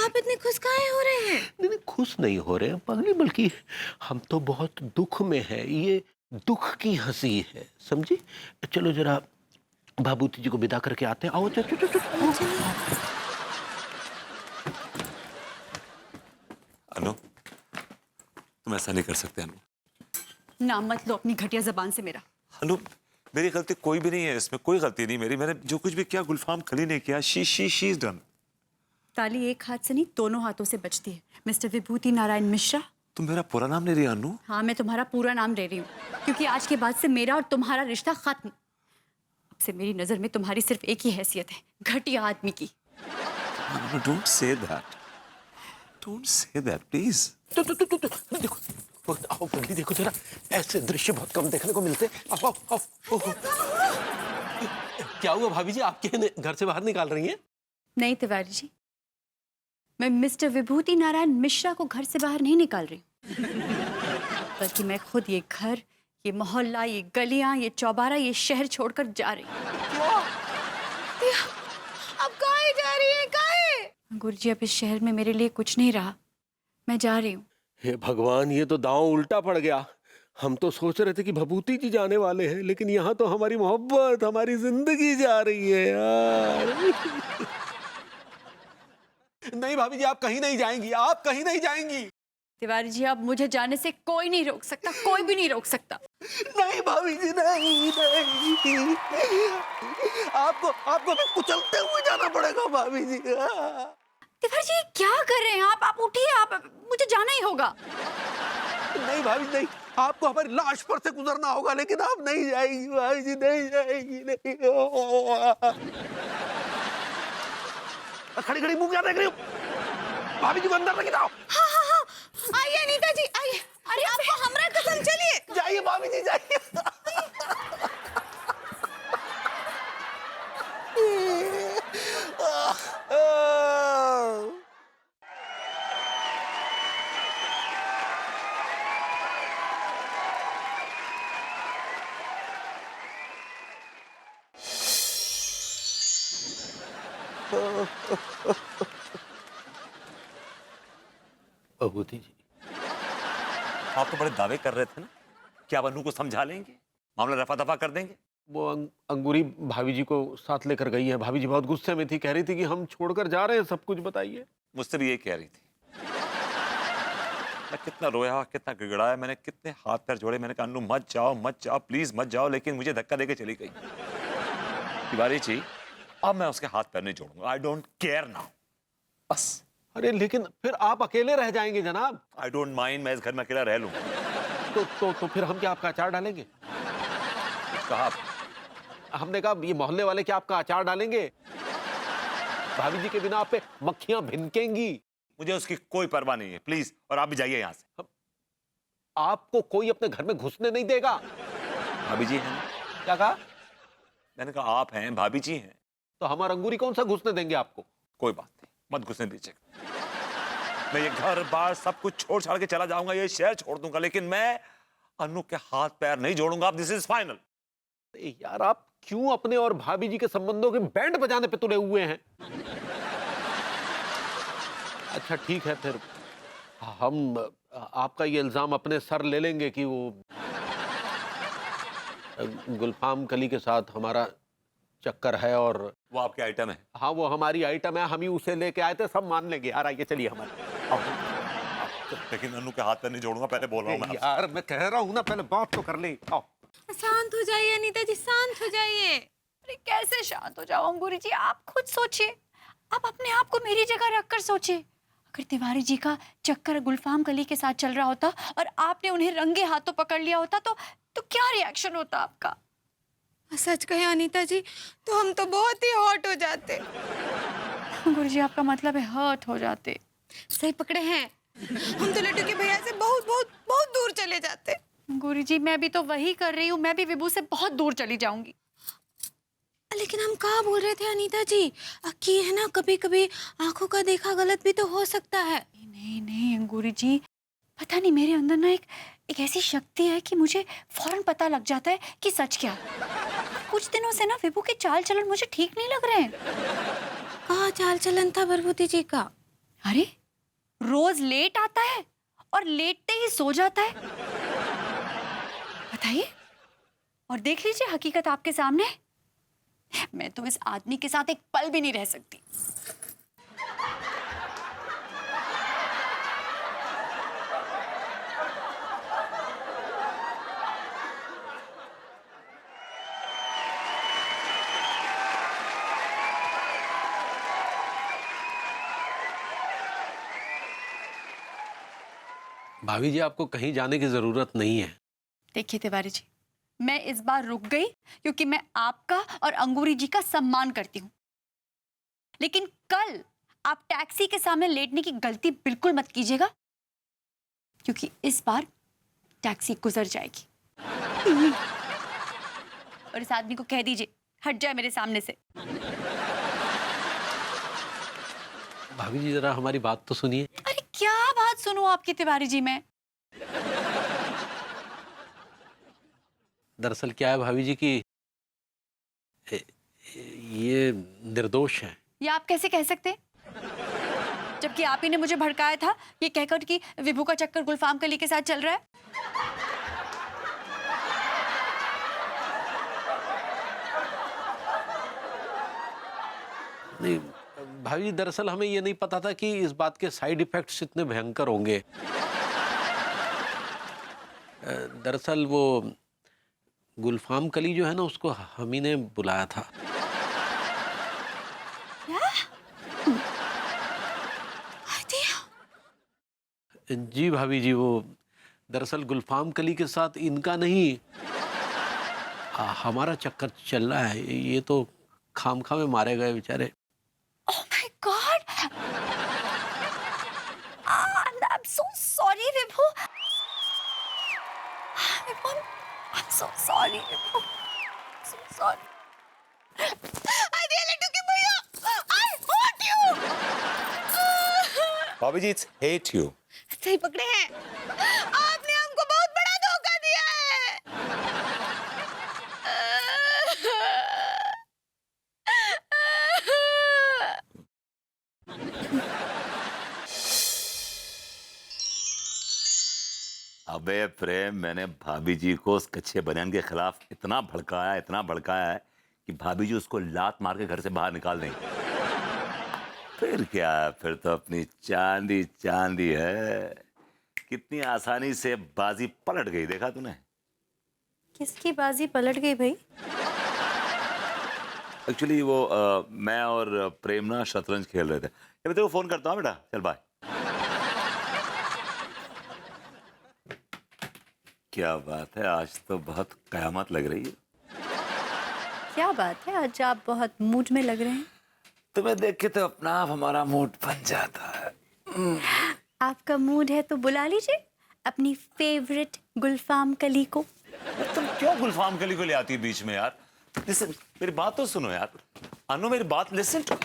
आप इतने खुश काहे हो रहे हैं? नहीं नहीं, खुश नहीं हो रहे हैं पगली, बल्कि हम तो बहुत दुख में है। ये दुख की हंसी है, समझी। चलो जरा बाबूजी जी को विदा करके आते हैं। आओ चलो चलो चलो। चलिए। अनु, तुम ऐसा नहीं कर सकते अनु। नाम मत लो अपनी घटिया जबान से मेरा। अनु, मेरी गलती कोई भी नहीं है इसमें, कोई गलती नहीं मेरी। मैंने जो कुछ भी किया गुलफाम खली ने किया। She is done. ताली एक हाथ से नहीं दोनों हाथों से बजती है। मिस्टर विभूति नारायण मिश्रा। तुम मेरा पूरा नाम ले रही है अनु? हाँ, मैं तुम्हारा पूरा नाम ले रही हूँ, क्योंकि आज के बाद से मेरा और तुम्हारा रिश्ता खत्म। अब से मेरी नजर में तुम्हारी सिर्फ एक ही हैसियत है, घटिया आदमी की। Don't say that, don't say that please. देखो आओ पगली, देखो जरा, ऐसे दृश्य बहुत कम देखने को मिलते। आओ आओ आओ। ओहो। क्या हुआ भाभी जी, आपके घर से बाहर निकाल रही हैं? नहीं तिवारी जी, मैं मिस्टर विभूति नारायण मिश्रा को घर से बाहर नहीं निकाल रही, बल्कि मैं खुद ये घर, ये मोहल्ला, ये गलियां, ये चौबारा, ये शहर छोड़कर जा रही हूँ। अब काहे जा रही है, काहे? गुरुजी, अब इस शहर में मेरे लिए कुछ नहीं रहा, मैं जा रही हूँ। हे भगवान, ये तो दांव उल्टा पड़ गया। हम तो सोच रहे थे कि भभूति जी जाने वाले हैं, लेकिन यहाँ तो हमारी मोहब्बत, हमारी जिंदगी जा रही है यार। नहीं भाभी जी, आप कहीं नहीं जाएंगी, आप कहीं नहीं जाएंगी। तिवारी जी, अब मुझे जाने से कोई नहीं रोक सकता, कोई भी नहीं रोक सकता। नहीं भाभी जी, नहीं नहीं, आपको आपको भी कुचलते हुए जाना पड़ेगा भाभी जी। तिवारी जी, क्या कर रहे हैं आप उठिए, आप, मुझे जाना ही होगा। नहीं भाभी नहीं, आपको हमारी लाश पर से गुजरना होगा, लेकिन आप नहीं जाएगी भाभी जी, नहीं जाएगी। नहीं खड़ी खड़ी मुंह क्या देख रही हो? भाभी जी को अंदर लेके जाओ। हाँ हाँ हाँ, आइए अनीता जी, आइए। अरे आपको हमरा कसम, चलिए। जाइए भाभी जी, जाइए। भभूति जी, आप तो बड़े दावे कर रहे थे ना कि आप अनु को समझा लेंगे, मामला रफा दफा कर देंगे। वो अंगूरी भाभी जी को साथ लेकर गई है। भाभी जी बहुत गुस्से में थी, कह रही थी कि हम छोड़कर जा रहे हैं, सब कुछ बताइए। मुझसे भी ये कह रही थी। मैं कितना रोया, कितना गिड़गिड़ाया, मैंने कितने हाथ पैर जोड़े। मैंने कहा अनु मत जाओ प्लीज मत जाओ, लेकिन मुझे धक्का देके चली गई। तिवारी जी, अब मैं उसके हाथ पैर नहीं जोड़ूंगा। आई डोंट केयर नाउ, बस। अरे लेकिन फिर आप अकेले रह जाएंगे जनाब। आई डोंट माइंड, मैं इस घर में अकेला रह लूंगा। तो फिर हम क्या आपका अचार डालेंगे? कुछ कहा आप? हमने कहा ये मोहल्ले वाले क्या आपका अचार डालेंगे? भाभी जी के बिना आप पे मक्खियां भिनकेंगी। मुझे उसकी कोई परवाह नहीं है, प्लीज। और आप भी जाइए यहाँ से। आपको कोई अपने घर में घुसने नहीं देगा। भाभी जी हैं। क्या कहा? मैंने कहा आप हैं, भाभी जी हैं। तो हमारा अंगूरी कौन सा घुसने देंगे आपको? कोई बात नहीं, मत घुसने दीजिएगा। मैं ये घर बार सब कुछ छोड़ छाड़ के चला जाऊंगा, ये शहर छोड़ दूंगा, लेकिन मैं अनु के हाथ पैर नहीं जोड़ूंगा। This is final. यार आप क्यों अपने और भाभी जी के संबंधों के बैंड बजाने पे तुले हुए हैं? अच्छा ठीक है, फिर हम आपका ये इल्जाम अपने सर ले लेंगे कि वो गुलफाम कली के साथ हमारा चक्कर है, और वो आपके आइटम है। हाँ वो हमारी आइटम है, हम ही उसे लेके आए थे, सब मान लेंगे। यार आइए, चलिए हमारे। लेकिन अनु के हाथ पैर नहीं जोड़ूंगा, पहले बोल रहा हूं मैं। यार मैं कह रहा हूं ना, पहले बात तो कर ले। आओ। शांत हो जाइए अनीता जी, शांत हो जाइए। अरे कैसे शांत हो जाओ अंगूरी जी, आप खुद सोचिए। आप अपने आप को मेरी जगह रखकर सोचिए। अगर तिवारी जी का चक्कर गुलफाम कली के साथ चल रहा होता और आपने उन्हें रंगे हाथों पकड़ लिया होता, तो क्या रिएक्शन होता आपका? सच कहे अनीता जी, तो हम तो बहुत ही हॉट हो जाते। गुरुजी, आपका मतलब है हर्ट हो जाते? सही पकड़े हैं, हम तो लड्डू के भैया से बहुत बहुत बहुत दूर चले जाते। गुरुजी, मैं भी तो वही कर रही हूँ, मैं भी विभू से बहुत दूर चली जाऊंगी। लेकिन हम कहाँ बोल रहे थे अनीता जी, कि है ना, कभी कभी आंखों का देखा गलत भी तो हो सकता है। नहीं नहीं अंगूरी जी, पता नहीं मेरे अंदर ना एक ऐसी शक्ति है कि मुझे फौरन पता लग जाता है कि सच क्या है। कुछ दिनों से ना विभू के चाल चलन मुझे ठीक नहीं लग रहे हैं। कहाँ चाल चलन था भरभूति जी का? अरे रोज लेट आता है और लेटते ही सो जाता है। बताइए, और देख लीजिए हकीकत आपके सामने। मैं तो इस आदमी के साथ एक पल भी नहीं रह सकती। भाभी जी, आपको कहीं जाने की जरूरत नहीं है। देखिए तिवारी जी, मैं इस बार रुक गई क्योंकि मैं आपका और अंगूरी जी का सम्मान करती हूँ। लेकिन कल आप टैक्सी के सामने लेटने की गलती बिल्कुल मत कीजिएगा, क्योंकि इस बार टैक्सी गुजर जाएगी। और इस आदमी को कह दीजिए हट जाए मेरे सामने से। भाभी जी, जरा हमारी बात तो सुनिए। अरे क्या बात सुनूं आपकी तिवारी जी मैं? दरअसल क्या है भाभी जी कि ये निर्दोष है। ये आप कैसे कह सकते हैं? जबकि आप ही ने मुझे भड़काया था ये कहकर कि विभू का चक्कर गुलफाम कली के साथ चल रहा है। नहीं भाभी जी, दरअसल हमें ये नहीं पता था कि इस बात के साइड इफेक्ट्स इतने भयंकर होंगे। दरअसल वो गुलफाम कली जो है ना, उसको हम ही ने बुलाया था। जी भाभी जी, वो दरअसल गुलफाम कली के साथ इनका नहीं हमारा चक्कर चल रहा है। ये तो खामखा में मारे गए बेचारे। Oh my God! I'm so sorry, Vibhu. Vibhu, I'm so sorry, Vibhu. So sorry. अरे लड्डू की भैया, I hate you. भाभी जी, इट्स हेट यू। सही पकड़े हैं। आपने हमको बहुत बड़ा धोखा दिया है। अबे प्रेम, मैंने भाभी जी को उस कच्चे बनियान के खिलाफ इतना भड़काया है कि भाभी जी उसको लात मार के घर से बाहर निकाल देंगे। फिर क्या, फिर तो अपनी चांदी चांदी है। कितनी आसानी से बाजी पलट गई, देखा तूने? किसकी बाजी पलट गई भाई? एक्चुअली वो मैं और प्रेम ना शतरंज खेल रहे थे। मैं तेरे को फोन करता हूँ बेटा, चल बाय। क्या बात है, आज तो बहुत कयामत लग रही है। क्या बात है, आज आप बहुत मूड में लग रहे हैं। तुम्हें देख के तो अपना आप हमारा मूड बन जाता है। आपका मूड है तो बुला लीजिए अपनी फेवरेट गुलफाम कली को। तुम क्यों गुलफाम कली को ले आती है बीच में यार? लिसन, मेरी बात तो सुनो यार। अनु, मेरी बात लिसन टू।